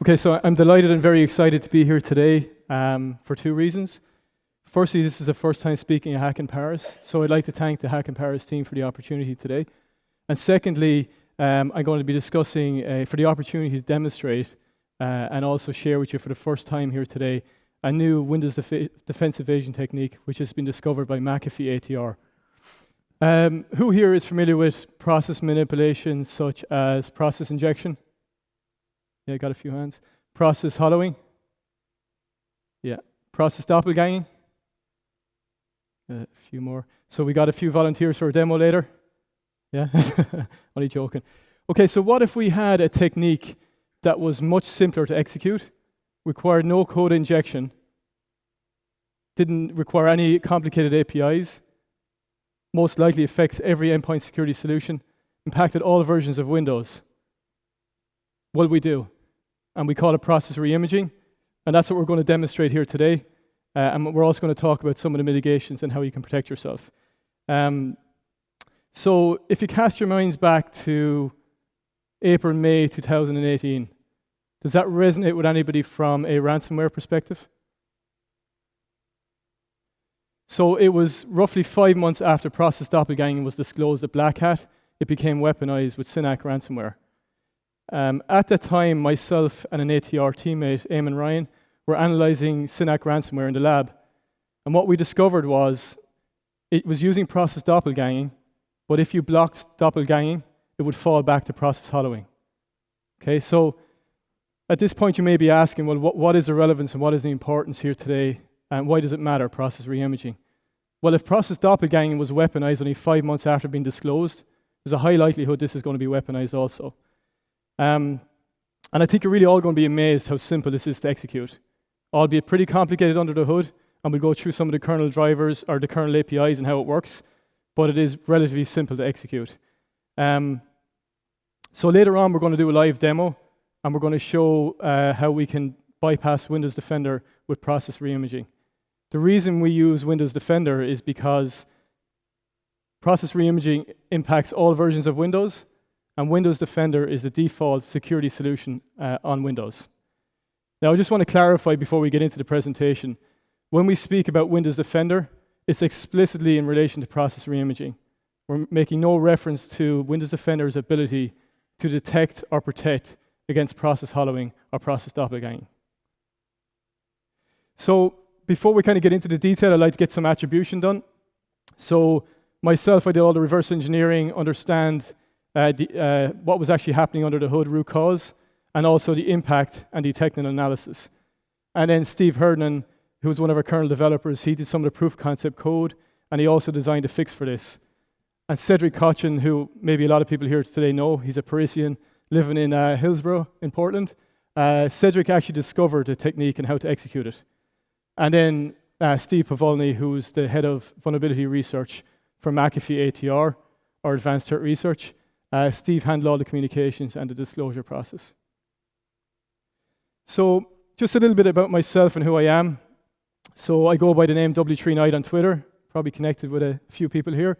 Okay, so I'm delighted and very excited to be here today for two reasons. Firstly, this is the first time speaking at Hack in Paris, so I'd like to thank the Hack in Paris team for the opportunity today. And secondly, I'm going to be discussing, for the opportunity to demonstrate and also share with you for the first time here today, a new Windows defense evasion technique which has been discovered by McAfee ATR. Who here is familiar with process manipulation such as process injection? Yeah, got a few hands. Process hollowing? Yeah. Process doppelganging? A few more. So we got a few volunteers for a demo later? Yeah? Only joking. Okay, so what if we had a technique that was much simpler to execute, required no code injection, didn't require any complicated APIs, most likely affects every endpoint security solution, impacted all versions of Windows? What do we do? And we call it process reimaging, and that's what we're going to demonstrate here today. And we're also going to talk about some of the mitigations and how you can protect yourself. So if you cast your minds back to April, May 2018, does that resonate with anybody from a ransomware perspective? So it was roughly 5 months after Process Doppelganging was disclosed at Black Hat, it became weaponized with SynAck ransomware. At that time, myself and an ATR teammate, Eoin Ryan, were analyzing SynAck ransomware in the lab. And what we discovered was it was using process doppelganging, but if you blocked doppelganging, it would fall back to process hollowing. Okay, so at this point you may be asking, well, what is the relevance and what is the importance here today, and why does it matter, process reimaging? Well, if process doppelganging was weaponized only 5 months after being disclosed, there's a high likelihood this is going to be weaponized also. And I think you're really all going to be amazed how simple this is to execute. Albeit pretty complicated under the hood, and we'll go through some of the kernel drivers or the kernel APIs and how it works, but it is relatively simple to execute. So later on, we're going to do a live demo, and we're going to show how we can bypass Windows Defender with process reimaging. The reason we use Windows Defender is because process reimaging impacts all versions of Windows, and Windows Defender is the default security solution on Windows. Now, I just want to clarify before we get into the presentation. When we speak about Windows Defender, it's explicitly in relation to process reimaging. We're making no reference to Windows Defender's ability to detect or protect against process hollowing or process doppelganging. So before we kind of get into the detail, I'd like to get some attribution done. So myself, I did all the reverse engineering, understand what was actually happening under the hood, root cause, and also the impact and the technical analysis. And then Steve Herndon, who was one of our kernel developers, he did some of the proof concept code, and he also designed a fix for this. And Cedric Cochin, who maybe a lot of people here today know, he's a Parisian living in Hillsborough in Portland. Cedric actually discovered the technique and how to execute it. And then Steve Pavolny, who's the head of vulnerability research for McAfee ATR, or Advanced Threat Research. Steve handled all the communications and the disclosure process. So just a little bit about myself and who I am. So I go by the name W3Night on Twitter, probably connected with a few people here.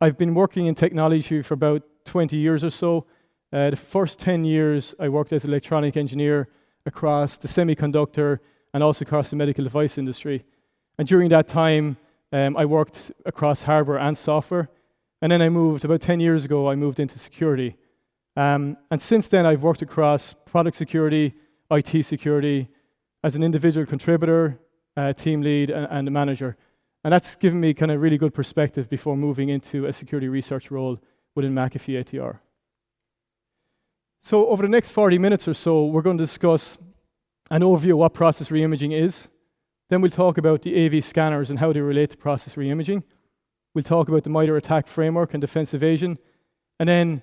I've been working in technology for about 20 years or so. The first 10 years I worked as an electronic engineer across the semiconductor and also across the medical device industry. And during that time, I worked across hardware and software. And then about 10 years ago, I moved into security. And since then, I've worked across product security, IT security, as an individual contributor, team lead, and a manager. And that's given me kind of really good perspective before moving into a security research role within McAfee ATR. So over the next 40 minutes or so, we're going to discuss an overview of what process reimaging is. Then we'll talk about the AV scanners and how they relate to process reimaging. We'll talk about the Mitre Att&ck framework and defense evasion. And then,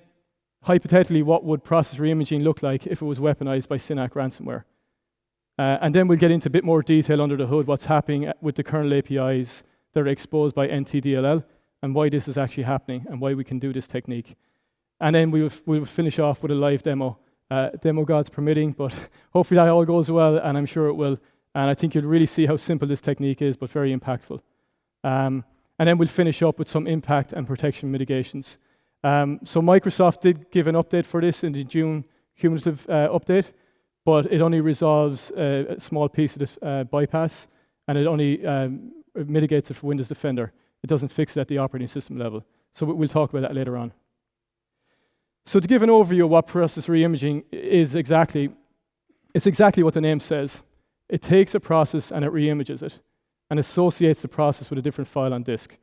hypothetically, what would process reimaging look like if it was weaponized by SynAck ransomware? And then we'll get into a bit more detail under the hood, what's happening with the kernel APIs that are exposed by NTDLL, and why this is actually happening, and why we can do this technique. And then we will finish off with a live demo. Demo God's permitting, but hopefully that all goes well, and I'm sure it will. And I think you'll really see how simple this technique is, but very impactful. And then we'll finish up with some impact and protection mitigations. So Microsoft did give an update for this in the June cumulative update. but it only resolves a small piece of this bypass, and it only it mitigates it for Windows Defender. It doesn't fix it at the operating system level. So we'll talk about that later on. So to give an overview of what process reimaging is exactly, it's exactly what the name says. It takes a process and it reimages it, and associates the process with a different file on disk.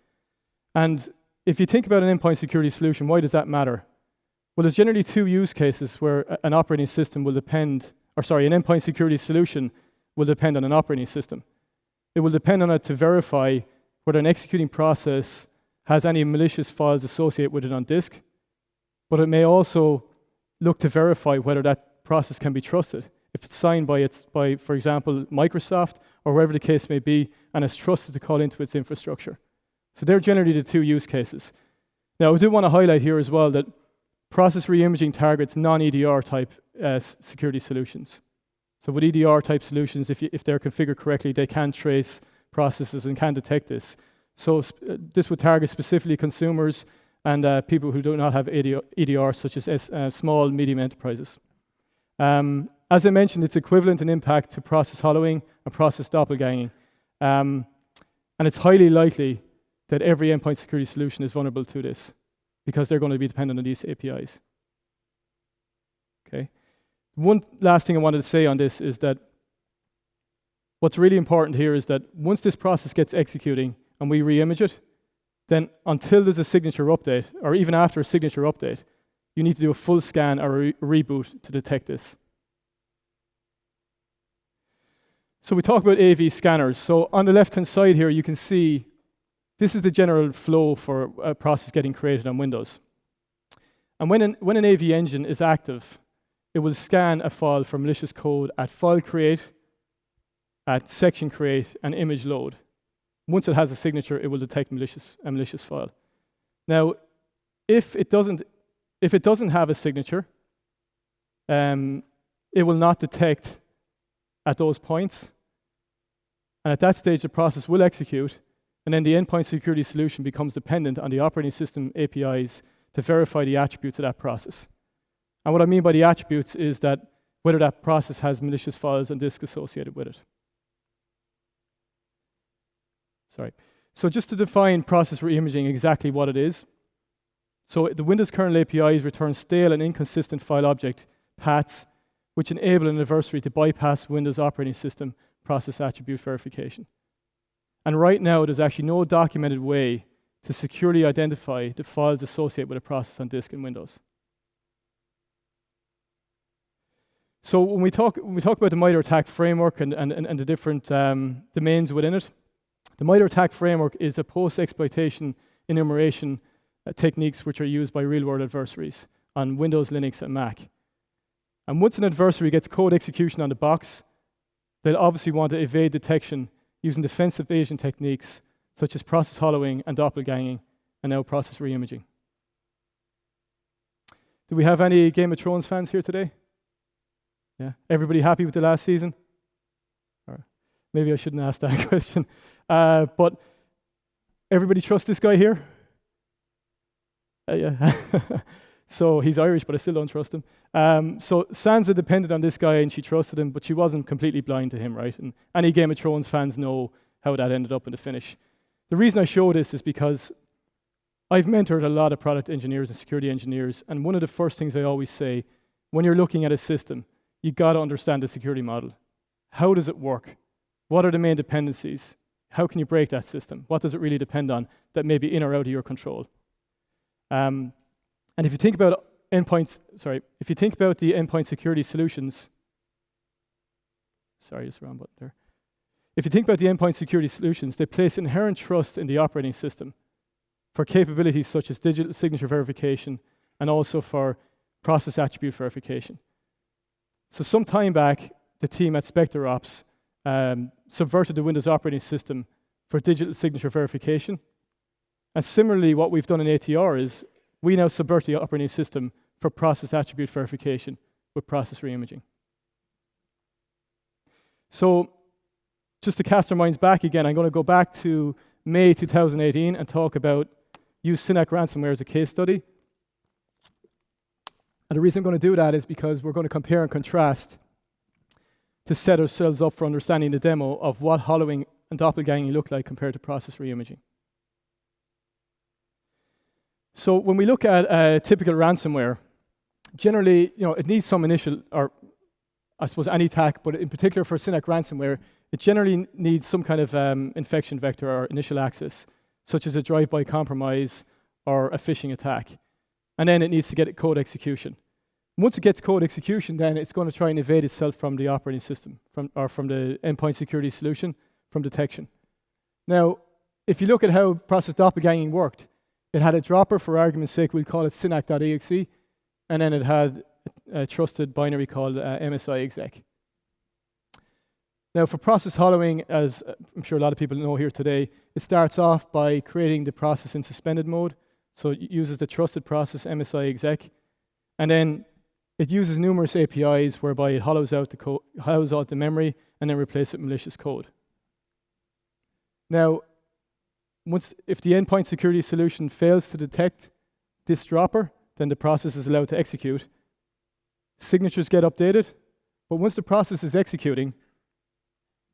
And if you think about an endpoint security solution, why does that matter? Well, there's generally two use cases where an operating system will depend, an endpoint security solution will depend on an operating system. It will depend on it to verify whether an executing process has any malicious files associated with it on disk, but it may also look to verify whether that process can be trusted. If it's signed by, for example, Microsoft, or wherever the case may be, and is trusted to call into its infrastructure. So they're generally the two use cases. Now, I do want to highlight here as well that process reimaging targets non-EDR type security solutions. So with EDR type solutions, if they're configured correctly, they can trace processes and can detect this. So this would target specifically consumers and people who do not have EDR, such as small, medium enterprises. As I mentioned, it's equivalent in impact to process hollowing and process doppelganging. And it's highly likely that every endpoint security solution is vulnerable to this, because they're going to be dependent on these APIs. Okay. One last thing I wanted to say on this is that what's really important here is that once this process gets executing and we reimage it, then until there's a signature update, or even after a signature update, you need to do a full scan or a reboot to detect this. So we talk about AV scanners. So on the left-hand side here, you can see this is the general flow for a process getting created on Windows. And when an AV engine is active, it will scan a file for malicious code at file create, at section create, and image load. Once it has a signature, it will detect a malicious file. Now, if it doesn't have a signature, it will not detect at those points. And at that stage, the process will execute, and then the endpoint security solution becomes dependent on the operating system APIs to verify the attributes of that process. And what I mean by the attributes is that whether that process has malicious files and disk associated with it. So just to define process reimaging exactly what it is. So the Windows kernel APIs return stale and inconsistent file object paths, which enable an adversary to bypass Windows operating system process attribute verification. And right now, there's actually no documented way to securely identify the files associated with a process on disk in Windows. So when we talk about the Mitre Att&ck framework and the different domains within it, the Mitre Att&ck framework is a post-exploitation enumeration techniques which are used by real-world adversaries on Windows, Linux, and Mac. And once an adversary gets code execution on the box, they'll obviously want to evade detection using defensive evasion techniques such as process hollowing and doppelganging, and now process reimaging. Do we have any Game of Thrones fans here today? Yeah, everybody happy with the last season? Or maybe I shouldn't ask that question. But everybody trust this guy here? Yeah. So he's Irish, but I still don't trust him. So Sansa depended on this guy, and she trusted him, but she wasn't completely blind to him, right? And any Game of Thrones fans know how that ended up in the finish. The reason I show this is because I've mentored a lot of product engineers and security engineers, and one of the first things I always say, when you're looking at a system, you got to understand the security model. How does it work? What are the main dependencies? How can you break that system? What does it really depend on that may be in or out of your control? And if you think about the endpoint security solutions, just wrong button there. If you think about the endpoint security solutions, they place inherent trust in the operating system for capabilities such as digital signature verification and also for process attribute verification. So some time back, the team at SpectreOps subverted the Windows operating system for digital signature verification. And similarly, what we've done in ATR is we now subvert the operating system for process attribute verification with process reimaging. So just to cast our minds back again, I'm going to go back to May 2018 and talk about use SynAck ransomware as a case study. And the reason I'm going to do that is because we're going to compare and contrast to set ourselves up for understanding the demo of what hollowing and doppelganging look like compared to process reimaging. So when we look at a typical ransomware, generally, it needs some initial, or I suppose any attack, but in particular for SynAck ransomware, it generally needs some kind of infection vector or initial access, such as a drive-by compromise or a phishing attack. And then it needs to get code execution. Once it gets code execution, then it's going to try and evade itself from the operating system, from the Endpoint Security Solution, from detection. Now, if you look at how Process Doppelganging worked, it had a dropper, for argument's sake, we'll call it SynAck.exe, and then it had a trusted binary called MSI-exec. Now, for process hollowing, as I'm sure a lot of people know here today, it starts off by creating the process in suspended mode. So it uses the trusted process MSI-exec, and then it uses numerous APIs whereby it hollows out the memory and then replaces it with malicious code. Now, if the Endpoint Security Solution fails to detect this dropper, then the process is allowed to execute. Signatures get updated, but once the process is executing,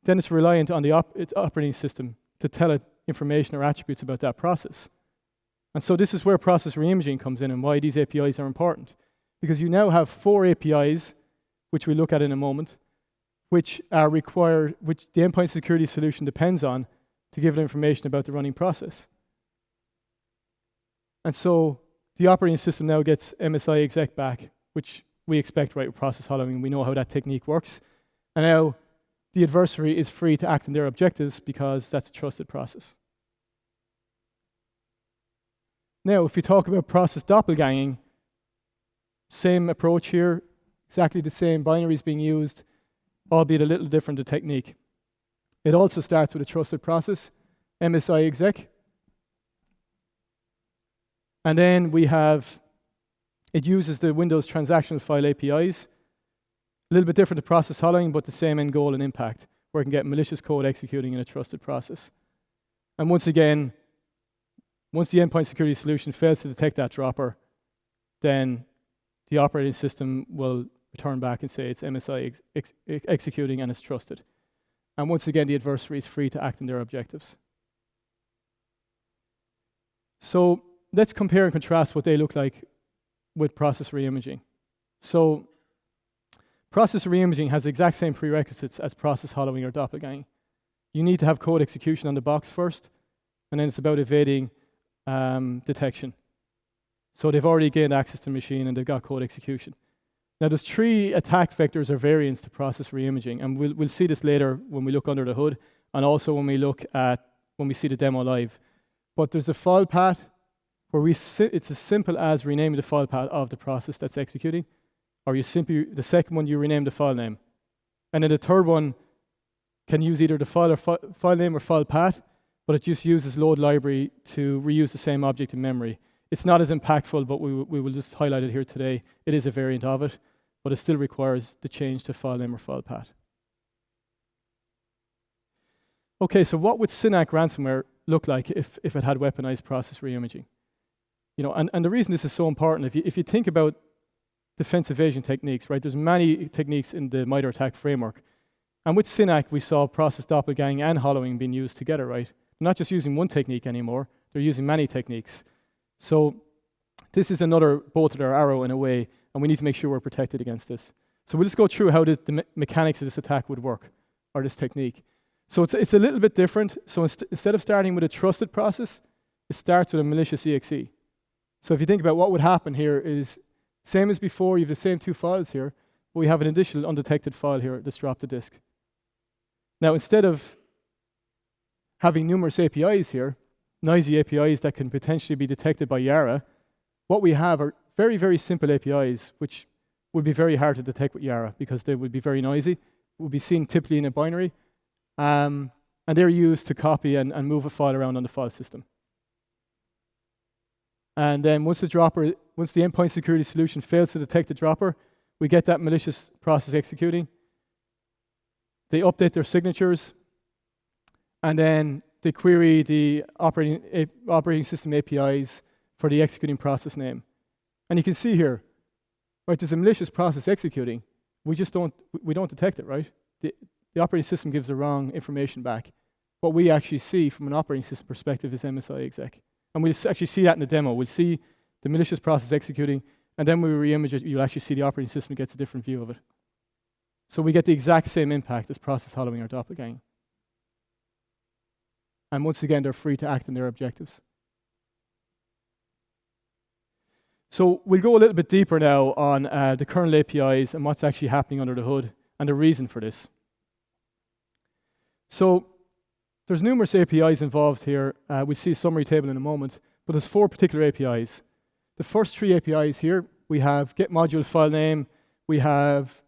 then it's reliant on its operating system to tell it information or attributes about that process. And so this is where process reimaging comes in and why these APIs are important. Because you now have 4 APIs, which we'll look at in a moment, which the Endpoint Security Solution depends on to give it information about the running process. And so the operating system now gets MSI-exec back, which we expect right with process hollowing. We know how that technique works. And now the adversary is free to act on their objectives because that's a trusted process. Now, if we talk about process doppelganging, same approach here, exactly the same binaries being used, albeit a little different the technique. It also starts with a trusted process, MSI-exec. And then it uses the Windows transactional file APIs. A little bit different to process hollowing, but the same end goal and impact, where it can get malicious code executing in a trusted process. And once again, once the Endpoint Security Solution fails to detect that dropper, then the operating system will return back and say it's MSI executing and it's trusted. And once again, the adversary is free to act on their objectives. So let's compare and contrast what they look like with process reimaging. So process reimaging has the exact same prerequisites as process hollowing or doppelganging. You need to have code execution on the box first, and then it's about evading detection. So they've already gained access to the machine and they've got code execution. Now there's 3 attack vectors or variants to process reimaging, and we'll see this later when we look under the hood, and also when we see the demo live. But there's a file path where it's as simple as renaming the file path of the process that's executing, or the second one you rename the file name, and then the third one can use either the file name or file path, but it just uses load library to reuse the same object in memory. It's not as impactful, but we will just highlight it here today. It is a variant of it, but it still requires the change to file name or file path. Okay, so what would SynAck ransomware look like if it had weaponized process reimaging? And the reason this is so important, if you think about defense evasion techniques, right? There's many techniques in the Mitre Att&ck framework. And with SynAck, we saw process doppelganging and hollowing being used together, right? They're not just using one technique anymore, they're using many techniques. So this is another bolt to their arrow in a way, and we need to make sure we're protected against this. So we'll just go through how the mechanics of this attack would work, or this technique. So it's a little bit different. So instead of starting with a trusted process, it starts with a malicious exe. So if you think about what would happen here is, same as before, you have the same 2 files here, but we have an additional undetected file here that's dropped to disk. Now, instead of having numerous APIs here, noisy APIs that can potentially be detected by Yara, what we have are very, very simple APIs, which would be very hard to detect with Yara because they would be very noisy, would be seen typically in a binary, and they're used to copy and move a file around on the file system. And then once the Endpoint Security Solution fails to detect the dropper, we get that malicious process executing. They update their signatures, and then they query the operating system APIs for the executing process name. And you can see here, right, there's a malicious process executing. We don't detect it, right? the operating system gives the wrong information back. What we actually see from an operating system perspective is MSI exec. And we'll actually see that in the demo. We'll see the malicious process executing, and then when we re-image it, you'll actually see the operating system gets a different view of it. So we get the exact same impact as process hollowing or doppelganging. And once again, they're free to act on their objectives. So we'll go a little bit deeper now on the kernel APIs and what's actually happening under the hood and the reason for this. So there's numerous APIs involved here. We'll see a summary table in a moment, but there's 4 particular APIs. The first 3 APIs here, we have get module file name, we have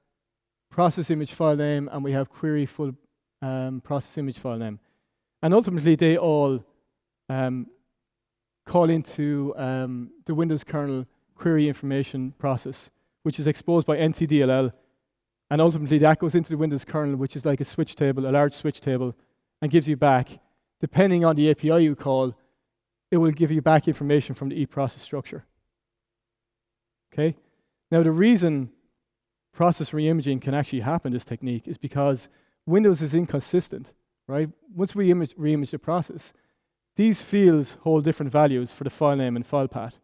process image file name, and we have query full process image file name. And ultimately, they all call into the Windows kernel query information process, which is exposed by NTDLL. And ultimately, that goes into the Windows kernel, which is like a switch table, a large switch table, and gives you back, depending on the API you call, it will give you back information from the eProcess structure. Okay? Now, the reason process reimaging can actually happen, this technique, is because Windows is inconsistent, right? Once we reimage the process, these fields hold different values for the file name and file path.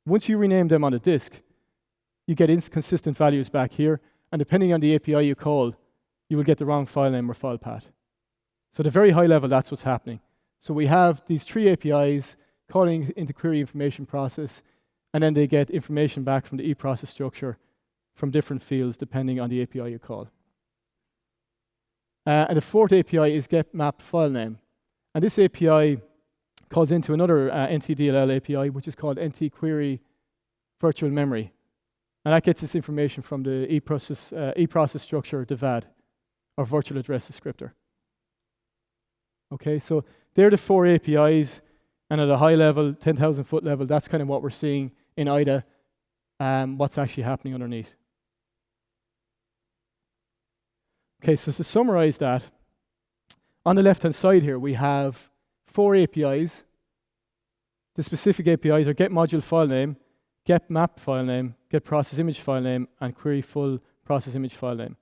Once you rename them on the disk, you get inconsistent values back here, and depending on the API you call, you will get the wrong file name or file path. So at a very high level, that's what's happening. So we have these 3 APIs calling into query information process, and then they get information back from the eProcess structure from different fields depending on the API you call. And the 4th API is get mapped file name. And this API calls into another NTDLL API, which is called NT-query virtual memory. And that gets its information from the eProcess structure, the VAD, or virtual address descriptor. Okay, so they're the 4 APIs, and at a high level, 10,000 foot level, that's kind of what we're seeing in IDA, what's actually happening underneath. Okay, so to summarize that, on the left-hand side here, we have 4 APIs. The specific APIs are get module file name, get map file name, get process image file name, and query full process image file name.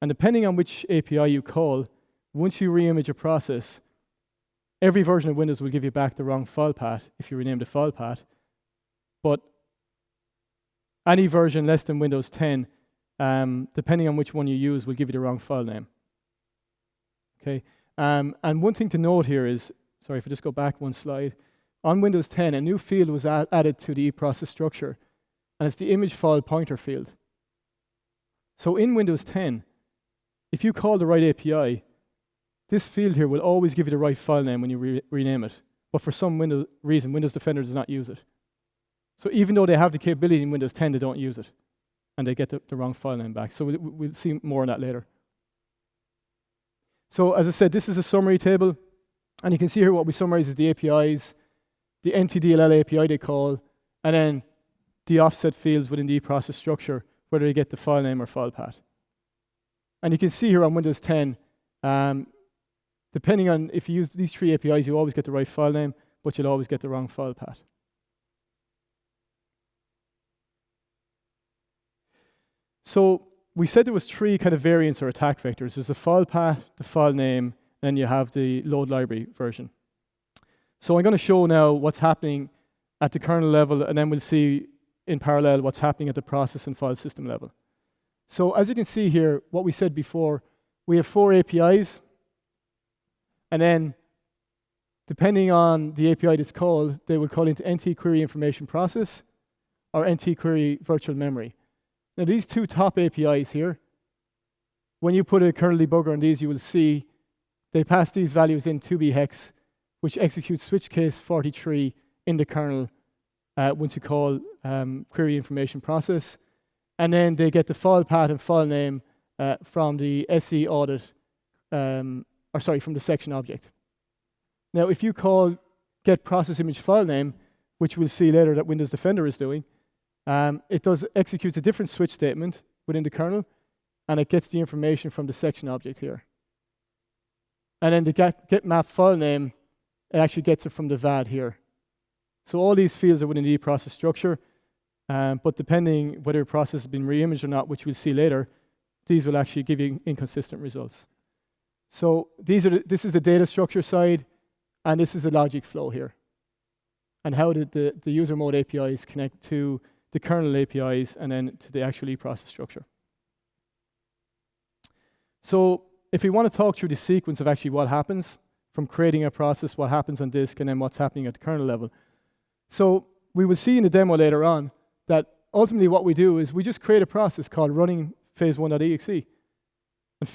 And depending on which API you call, once you reimage a process, every version of Windows will give you back the wrong file path if you rename the file path. But any version less than Windows 10, depending on which one you use, will give you the wrong file name. Okay, and one thing to note here is, sorry, if I just go back one slide, on Windows 10, a new field was added to the eProcess structure, and it's the image file pointer field. So in Windows 10, if you call the right API, this field here will always give you the right file name when you rename it. But for some reason, Windows Defender does not use it. So even though they have the capability in Windows 10, they don't use it. And they get the wrong file name back. So we'll see more on that later. So as I said, this is a summary table. And you can see here what we summarize is the APIs, the NTDLL API they call, and then the offset fields within the eProcess structure, whether they get the file name or file path. And you can see here on Windows 10, depending on if you use these 3 APIs, you always get the right file name, but you'll always get the wrong file path. So we said there was 3 kind of variants or attack vectors. There's the file path, the file name, and then you have the load library version. So I'm going to show now what's happening at the kernel level, and then we'll see in parallel what's happening at the process and file system level. So as you can see here, what we said before, we have 4 APIs, and then depending on the API that's called, they will call into NT-query information process or NT-query virtual memory. Now these 2 top APIs here, when you put a kernel debugger on these, you will see they pass these values in 2B hex, which executes switch case 43 in the kernel once you call query information process. And then they get the file path and file name from the SE audit, from the section object. Now, if you call get process image file name, which we'll see later that Windows Defender is doing, it executes a different switch statement within the kernel, and it gets the information from the section object here. And then the get map file name, it actually gets it from the VAD here. So all these fields are within the eProcess structure, but depending whether a process has been reimaged or not, which we'll see later, these will actually give you inconsistent results. So this is the data structure side, and this is the logic flow here. And how did the user mode APIs connect to the kernel APIs and then to the actual eProcess structure. So if we want to talk through the sequence of actually what happens from creating a process, what happens on disk, and then what's happening at the kernel level. So we will see in the demo later on that ultimately what we do is we just create a process called running phase1.exe. And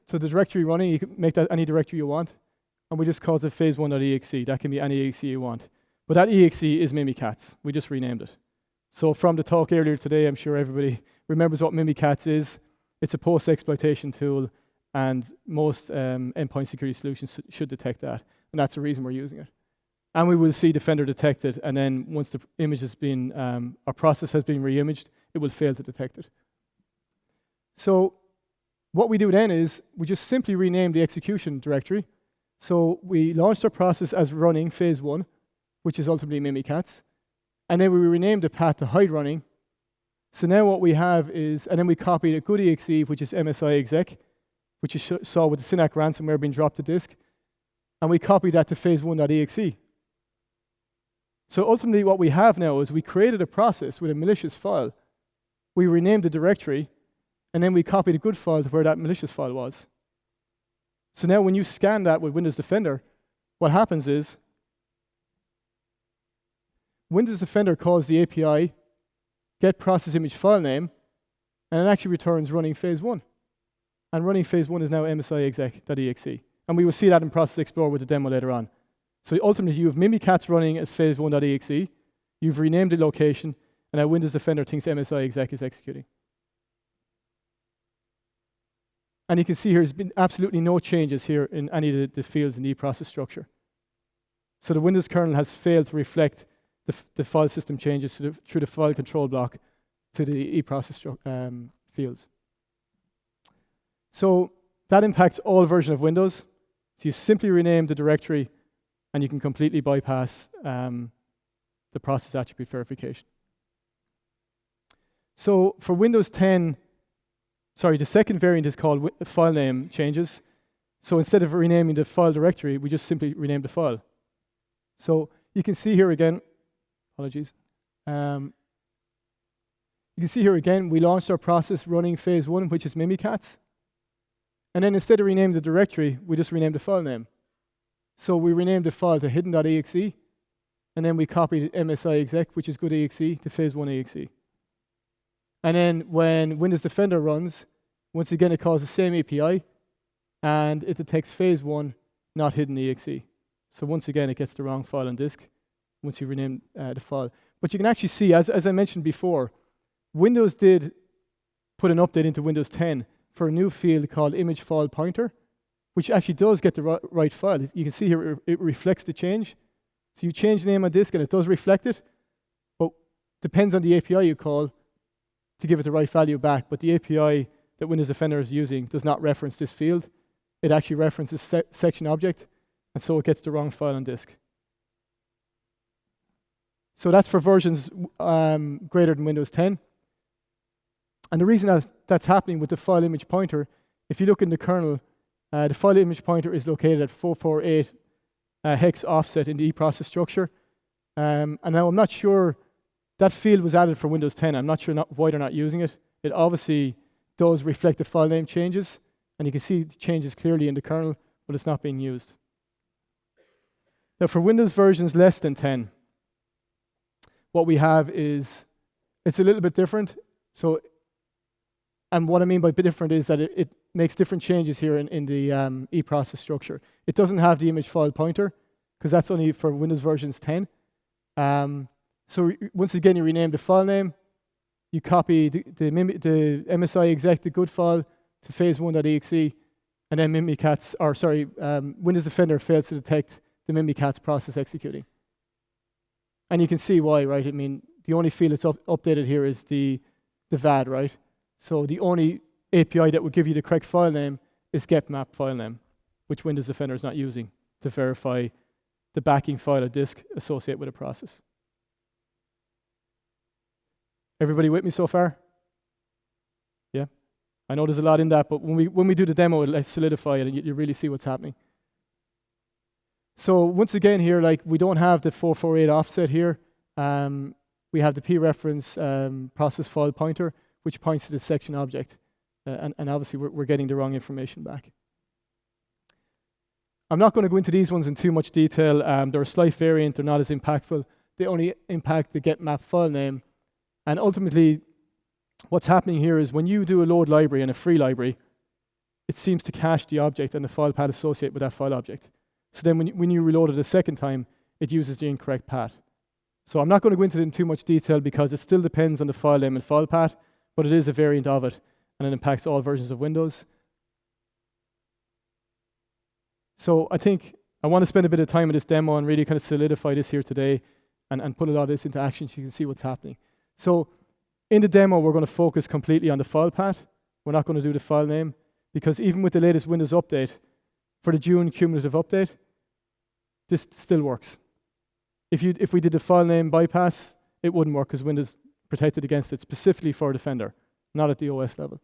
so the directory running, you can make that any directory you want, and we just call it phase1.exe. That can be any exe you want. But that exe is Mimikatz. We just renamed it. So from the talk earlier today, I'm sure everybody remembers what Mimikatz is. It's a post-exploitation tool, and most endpoint security solutions should detect that. And that's the reason we're using it. And we will see Defender detect it, and then once the image has been, our process has been re-imaged, it will fail to detect it. So what we do then is we just simply rename the execution directory. So we launched our process as running phase1, which is ultimately Mimikatz. And then we renamed the path to hide running. So now what we have is, and then we copied a good exe, which is MSI exec, which you saw with the SynAck ransomware being dropped to disk. And we copied that to phase1.exe. So ultimately what we have now is we created a process with a malicious file. We renamed the directory, and then we copied a good file to where that malicious file was. So now when you scan that with Windows Defender, what happens is Windows Defender calls the API, get process image file name, and it actually returns running phase1. And running phase1 is now MSI exec.exe. And we will see that in Process Explorer with the demo later on. So ultimately, you have Mimikatz running as phase1.exe, you've renamed the location, and now Windows Defender thinks MSI exec is executing. And you can see here there's been absolutely no changes here in any of the fields in the eProcess structure. So the Windows kernel has failed to reflect the file system changes through the file control block to the eProcess fields. So that impacts all versions of Windows. So you simply rename the directory, and you can completely bypass the process attribute verification. So for Windows 10, the second variant is called file name changes. So instead of renaming the file directory, we just simply rename the file. So you can see here again, apologies. You can see here again, we launched our process running phase1, which is Mimikatz. And then instead of renaming the directory, we just renamed the file name. So we renamed the file to hidden.exe, and then we copied MSI exec, which is good exe, to phase1.exe. And then when Windows Defender runs, once again it calls the same API, and it detects phase1, not hidden.exe. So once again it gets the wrong file on disk once you rename the file. But you can actually see, as I mentioned before, Windows did put an update into Windows 10 for a new field called image file pointer, which actually does get the right file. You can see here it reflects the change. So you change the name on disk and it does reflect it, but depends on the API you call to give it the right value back. But the API that Windows Defender is using does not reference this field. It actually references section object, and so it gets the wrong file on disk. So that's for versions greater than Windows 10. And the reason that's happening with the file image pointer, if you look in the kernel, the file image pointer is located at 448 hex offset in the eProcess structure. And now I'm not sure, that field was added for Windows 10. I'm not sure why they're not using it. It obviously does reflect the file name changes, and you can see the changes clearly in the kernel, but it's not being used. Now for Windows versions less than 10, what we have is, it's a little bit different. So, and what I mean by bit different is that it makes different changes here in the eProcess structure. It doesn't have the image file pointer, because that's only for Windows versions 10. So once again, you rename the file name, you copy the MSI exec, the good file, to phase1.exe, and then Windows Defender fails to detect the Mimikatz process executing. And you can see why, right? I mean, the only field that's updated here is the VAD, right? So the only API that would give you the correct file name is getMap file name, which Windows Defender is not using to verify the backing file or disk associated with a process. Everybody with me so far? Yeah? I know there's a lot in that, but when we do the demo, it'll solidify it, and you really see what's happening. So once again here, like, we don't have the 448 offset here. We have the p-reference process file pointer, which points to the section object. And obviously, we're getting the wrong information back. I'm not going to go into these ones in too much detail. They're a slight variant. They're not as impactful. They only impact the get map file name. And ultimately, what's happening here is when you do a load library and a free library, it seems to cache the object and the file path associated with that file object. So then when you reload it a second time, it uses the incorrect path. So I'm not going to go into it in too much detail because it still depends on the file name and file path, but it is a variant of it, and it impacts all versions of Windows. So I think I want to spend a bit of time in this demo and really kind of solidify this here today and put a lot of this into action so you can see what's happening. So in the demo, we're going to focus completely on the file path. We're not going to do the file name because even with the latest Windows update, for the June cumulative update, this still works. If we did the file name bypass, it wouldn't work because Windows protected against it specifically for Defender, not at the OS level.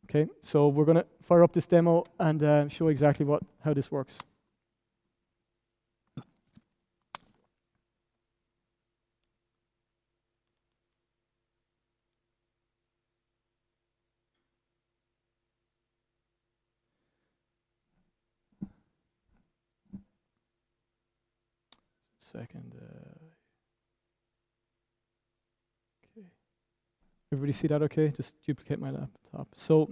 Okay, so we're going to fire up this demo and show exactly how this works. Second. Okay. Everybody see that okay? Just duplicate my laptop. So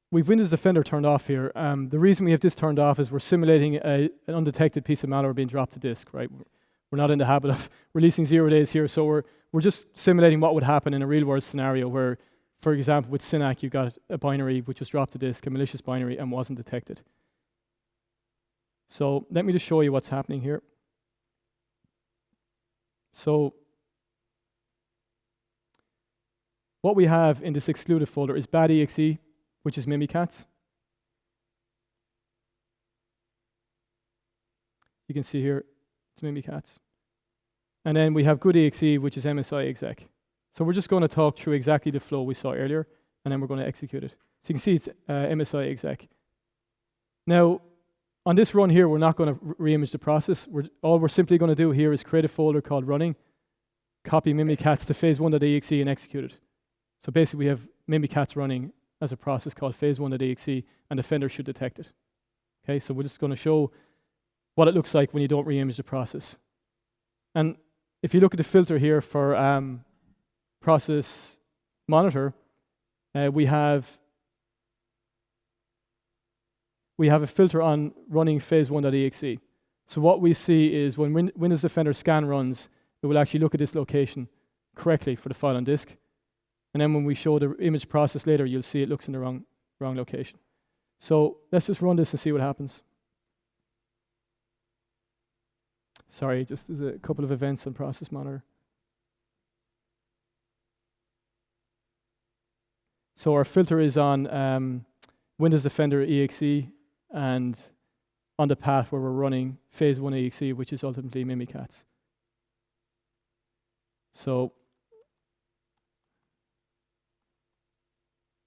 we've Windows Defender turned off here. The reason we have this turned off is we're simulating an undetected piece of malware being dropped to disk, right? We're not in the habit of releasing 0 days here, so we're just simulating what would happen in a real-world scenario where, for example, with SynAck, you got a binary which was dropped to disk, a malicious binary, and wasn't detected. So let me just show you what's happening here. So what we have in this excluded folder is bad.exe, which is mimikatz. You can see here, it's mimikatz. And then we have good.exe, which is MSI-exec. So we're just going to talk through exactly the flow we saw earlier, and then we're going to execute it. So you can see it's MSI-exec. Now, on this run here, we're not going to reimage the process. All we're simply going to do here is create a folder called running, copy mimikatz to phase1.exe and execute it. So basically, we have mimikatz running as a process called phase1.exe, and Defender should detect it. Okay, so we're just going to show what it looks like when you don't reimage the process. And if you look at the filter here for process monitor, we have a filter on running phase1.exe. So what we see is when Windows Defender scan runs, it will actually look at this location correctly for the file on disk. And then when we show the image process later, you'll see it looks in the wrong location. So let's just run this and see what happens. Sorry, just there's a couple of events on process monitor. So our filter is on Windows Defender exe and on the path where we're running phase1.exe, which is ultimately mimikatz. So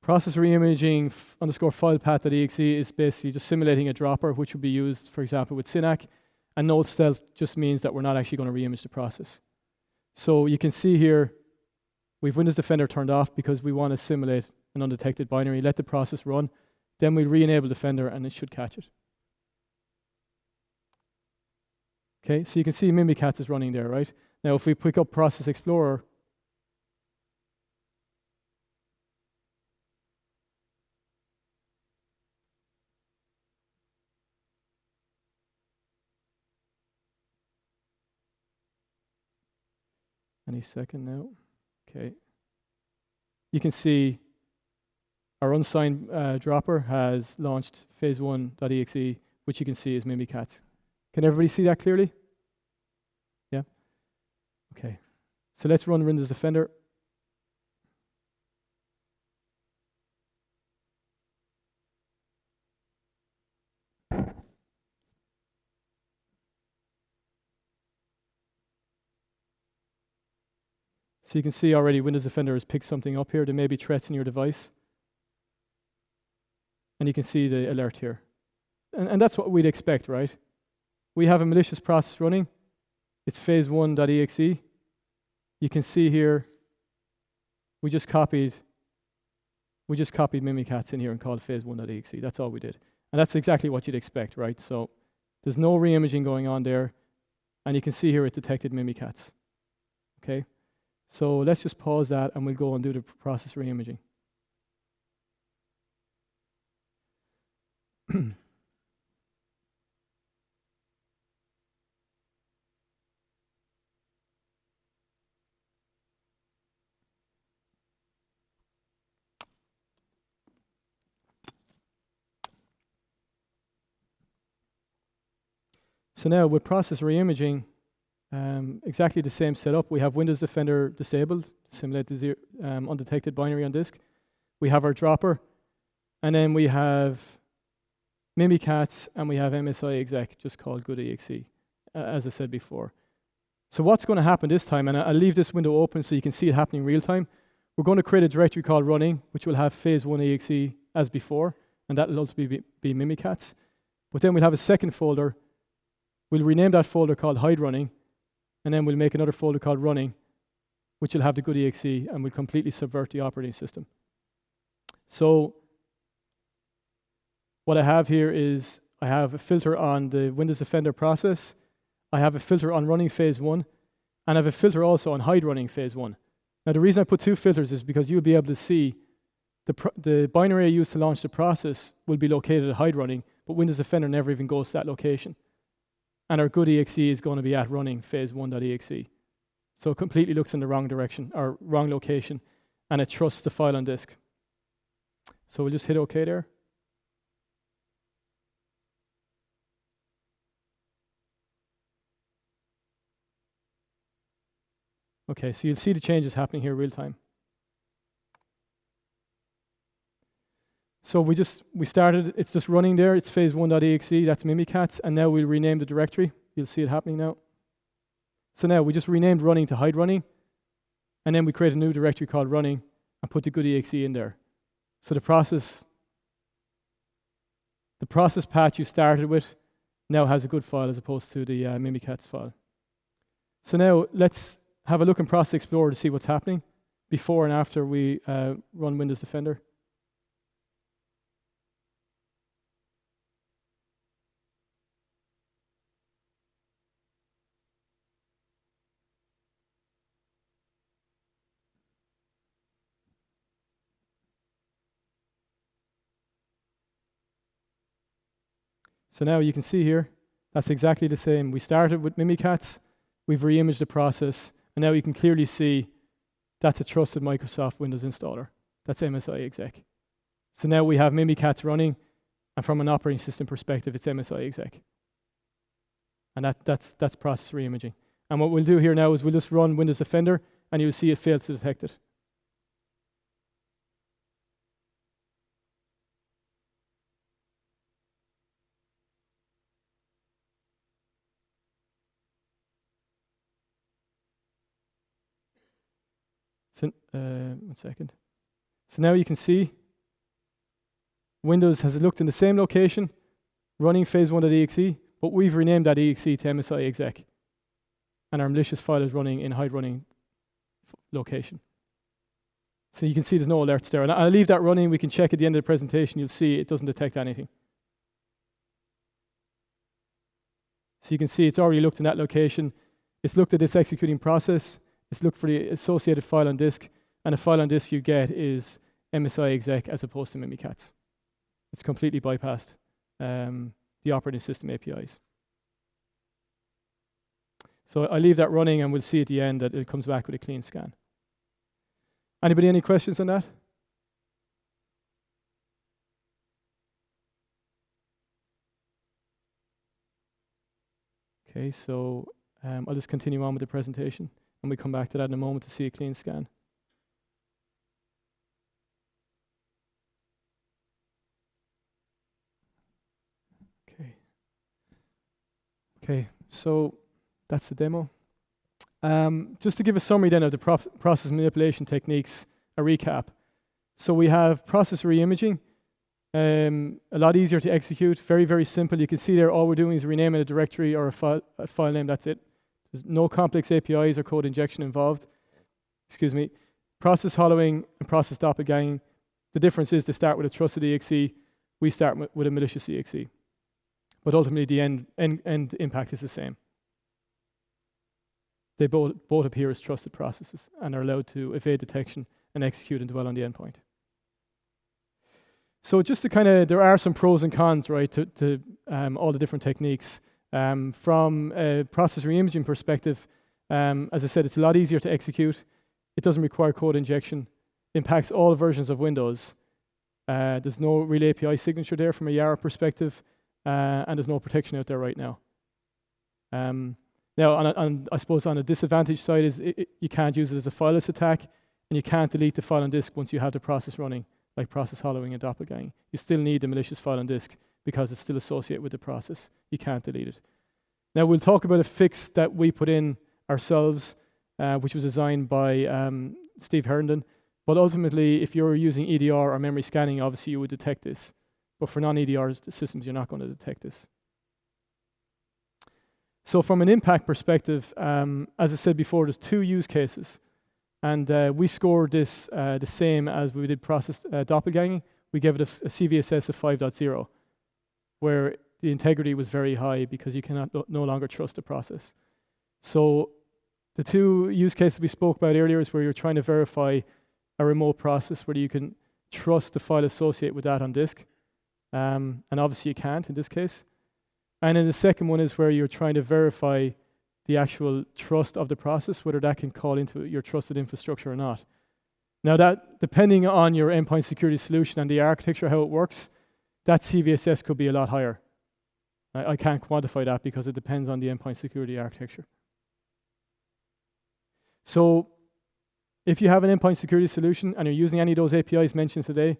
process reimaging underscore file path.exe is basically just simulating a dropper, which would be used, for example, with SynAck. And node stealth just means that we're not actually going to reimage the process. So you can see here, we've Windows Defender turned off because we want to simulate an undetected binary, let the process run, then we'll re-enable Defender and it should catch it. Okay, so you can see mimikatz is running there, right? Now if we pick up Process Explorer, any second now, okay. You can see our unsigned dropper has launched phase1.exe, which you can see is mimikatz. Can everybody see that clearly? Yeah? Okay. So let's run Windows Defender. So you can see already Windows Defender has picked something up here. There may be threats in your device. And you can see the alert here. And that's what we'd expect, right? We have a malicious process running. It's phase1.exe. You can see here, we just copied Mimikatz in here and called phase1.exe. That's all we did. And that's exactly what you'd expect, right? So there's no reimaging going on there. And you can see here it detected Mimikatz. Okay? So let's just pause that and we'll go and do the process reimaging. So now with process reimaging, exactly the same setup. We have Windows Defender disabled to simulate the undetected binary on disk. We have our dropper, and then we have Mimikatz, and we have MSI-exec, just called good.exe, as I said before. So what's going to happen this time, and I'll leave this window open so you can see it happening real time. We're going to create a directory called running, which will have phase1.exe as before, and that will ultimately be Mimikatz. But then we'll have a second folder. We'll rename that folder called hide running, and then we'll make another folder called running, which will have the good.exe, and will completely subvert the operating system. So what I have here is I have a filter on the Windows Defender process. I have a filter on running phase1, and I have a filter also on hide running phase1. Now the reason I put two filters is because you'll be able to see the binary I use to launch the process will be located at hide running, but Windows Defender never even goes to that location. And our good.exe is going to be at running phase1.exe. So it completely looks in the wrong direction, or wrong location, and it trusts the file on disk. So we'll just hit OK there. Okay, so you'll see the changes happening here real time. So we started, it's just running there, it's phase1.exe, that's Mimikatz, and now we'll rename the directory. You'll see it happening now. So now we just renamed running to hide running, and then we create a new directory called running and put the good.exe in there. So the process path you started with now has a good file as opposed to the Mimikatz file. So now let's have a look in Process Explorer to see what's happening before and after we run Windows Defender. So now you can see here, that's exactly the same. We started with Mimikatz, we've reimaged the process, and now you can clearly see that's a trusted Microsoft Windows installer. That's MSI-exec. So now we have Mimikatz running, and from an operating system perspective, it's MSI-exec. And that's process reimaging. And what we'll do here now is we'll just run Windows Defender, and you'll see it fails to detect it. So, 1 second. So now you can see Windows has looked in the same location, running phase1.exe, but we've renamed that exe to MSI-exec. And our malicious file is running in hide running location. So you can see there's no alerts there. And I'll leave that running. We can check at the end of the presentation. You'll see it doesn't detect anything. So you can see it's already looked in that location. It's looked at its executing process. It's looked for the associated file on disk, and the file on disk you get is MSI-exec as opposed to Mimikatz. It's completely bypassed the operating system APIs. So I leave that running, and we'll see at the end that it comes back with a clean scan. Anybody any questions on that? Okay, so I'll just continue on with the presentation. And we come back to that in a moment to see a clean scan. Okay, so that's the demo. Just to give a summary then of the process manipulation techniques, a recap. So we have process reimaging, a lot easier to execute, very, very simple. You can see there all we're doing is renaming a directory or a file name, that's it. There's no complex APIs or code injection involved. Excuse me. Process hollowing and process doppelganging. The difference is they start with a trusted exe, we start with a malicious exe. But ultimately the end impact is the same. They both appear as trusted processes and are allowed to evade detection and execute and dwell on the endpoint. So just to there are some pros and cons, right, to all the different techniques. From a process reimaging perspective, as I said, it's a lot easier to execute. It doesn't require code injection. Impacts all versions of Windows. There's no real API signature there from a Yara perspective, and there's no protection out there right now. Now, I suppose on a disadvantage side is you can't use it as a fileless attack, and you can't delete the file on disk once you have the process running, like process hollowing and doppelganging. You still need the malicious file on disk because it's still associated with the process. You can't delete it. Now, we'll talk about a fix that we put in ourselves, which was designed by Steve Herndon. But ultimately, if you're using EDR or memory scanning, obviously you would detect this. But for non-EDR systems, you're not going to detect this. So from an impact perspective, as I said before, there's 2 use cases. And we scored this the same as we did process doppelganging. We gave it a CVSS of 5.0, where the integrity was very high because you cannot no longer trust the process. So the 2 use cases we spoke about earlier is where you're trying to verify a remote process, whether you can trust the file associated with that on disk. And obviously you can't in this case. And then the second one is where you're trying to verify the actual trust of the process, whether that can call into your trusted infrastructure or not. Now that, depending on your endpoint security solution and the architecture, how it works, that CVSS could be a lot higher. I can't quantify that because it depends on the endpoint security architecture. So if you have an endpoint security solution and you're using any of those APIs mentioned today,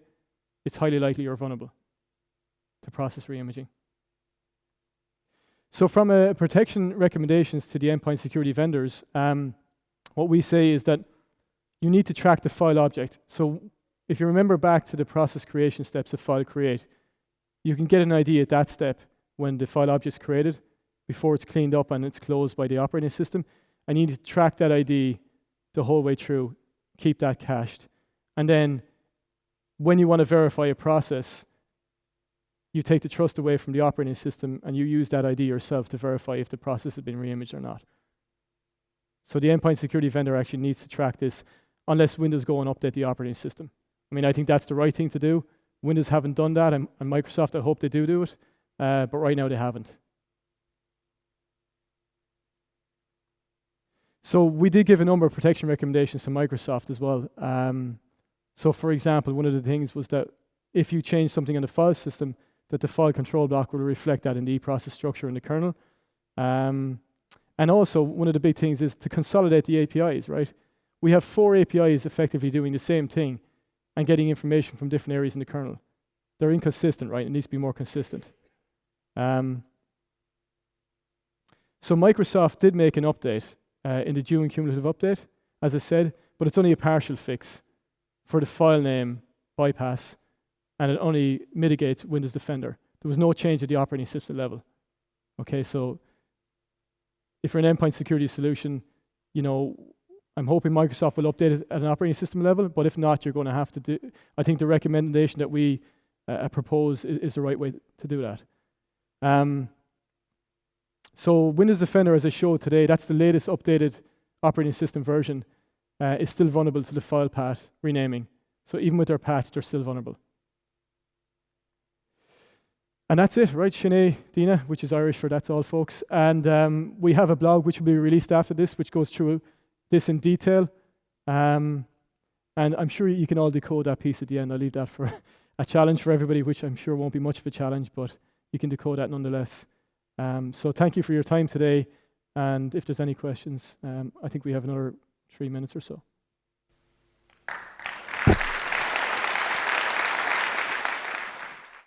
it's highly likely you're vulnerable to process reimaging. So from a protection recommendations to the endpoint security vendors, what we say is that you need to track the file object. So if you remember back to the process creation steps of file create, you can get an idea at that step when the file object is created, before it's cleaned up and it's closed by the operating system. And you need to track that ID the whole way through, keep that cached. And then when you want to verify a process, you take the trust away from the operating system and you use that ID yourself to verify if the process has been reimaged or not. So the endpoint security vendor actually needs to track this unless Windows go and update the operating system. I mean, I think that's the right thing to do. Windows haven't done that, and Microsoft, I hope they do it, but right now they haven't. So we did give a number of protection recommendations to Microsoft as well. So for example, one of the things was that if you change something in the file system, that the file control block will reflect that in the process structure in the kernel. And also, one of the big things is to consolidate the APIs, right? We have 4 APIs effectively doing the same thing and getting information from different areas in the kernel. They're inconsistent, right? It needs to be more consistent. So Microsoft did make an update in the June cumulative update, as I said, but it's only a partial fix for the file name bypass, and it only mitigates Windows Defender. There was no change at the operating system level. Okay, so if you're an endpoint security solution, you know, I'm hoping Microsoft will update it at an operating system level, but if not, you're going to have to do, I think the recommendation that we propose is the right way to do that. So Windows Defender, as I showed today, that's the latest updated operating system version, is still vulnerable to the file path renaming. So even with their paths, they're still vulnerable. And that's it, right? Sinead Dina, which is Irish for that's all, folks. And we have a blog which will be released after this, which goes through this in detail. And I'm sure you can all decode that piece at the end. I'll leave that for a challenge for everybody, which I'm sure won't be much of a challenge, but you can decode that nonetheless. So thank you for your time today. And if there's any questions, I think we have another 3 minutes or so.